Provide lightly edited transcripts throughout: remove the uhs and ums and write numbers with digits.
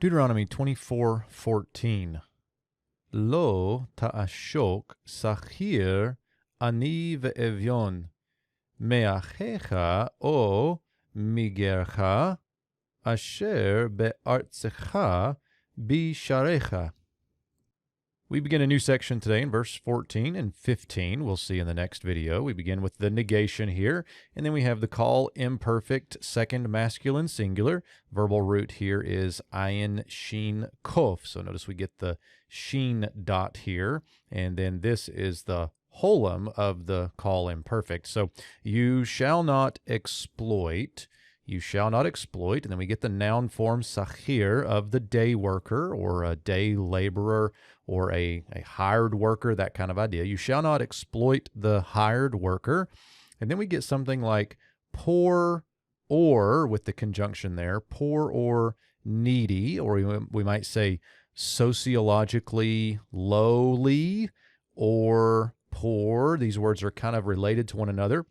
Deuteronomy 24:14. Lo ta'ashok sachir ani ve'evion me'achecha o migercha asher be'artzecha bisharecha. We begin a new section today in verse 14 and 15. We'll see in the next video. We begin with the negation here, and then we have the call imperfect, second masculine singular. Verbal root here is ayin shin kof. So notice we get the shin dot here, and then this is the holum of the call imperfect. So you shall not exploit. You shall not exploit, and then we get the noun form sachir of the day worker or a day laborer or a hired worker, that kind of idea. You shall not exploit the hired worker. And then we get something like poor or, with the conjunction there, poor or needy, or we might say sociologically lowly or poor. These words are kind of related to one another.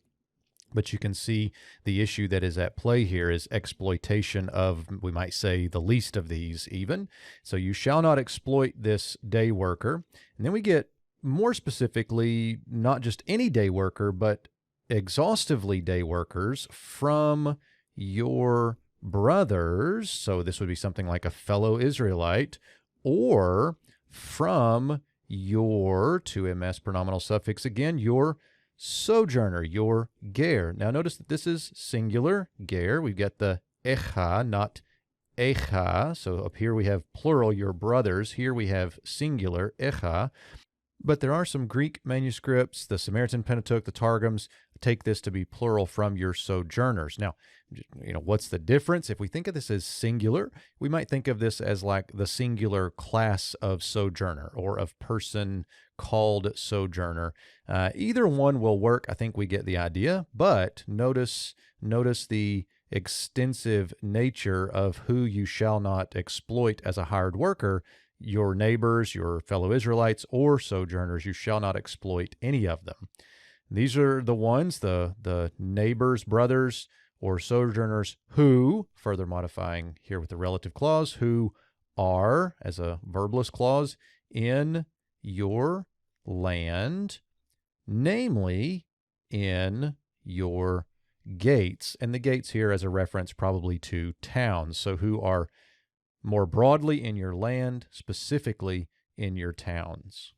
But you can see the issue that is at play here is exploitation of, we might say, the least of these even. So you shall not exploit this day worker. And then we get more specifically, not just any day worker, but exhaustively day workers from your brothers. So this would be something like a fellow Israelite, or from your, to ms pronominal suffix again, your sojourner, your ger. Now notice that this is singular, ger. We've got the echa, not echa. So up here we have plural, your brothers. Here we have singular, echa. But there are some Greek manuscripts, the Samaritan Pentateuch, the Targums, take this to be plural, from your sojourners. Now, what's the difference? If we think of this as singular, we might think of this as like the singular class of sojourner or of person called sojourner. Either one will work. I think we get the idea, but notice the extensive nature of who you shall not exploit as a hired worker. Your neighbors, your fellow Israelites, or sojourners, you shall not exploit any of them. These are the ones, the neighbors, brothers, or sojourners who, further modifying here with the relative clause, who are, as a verbless clause, in your land, namely in your gates. And the gates here as a reference probably to towns. So who are more broadly in your land, specifically in your towns.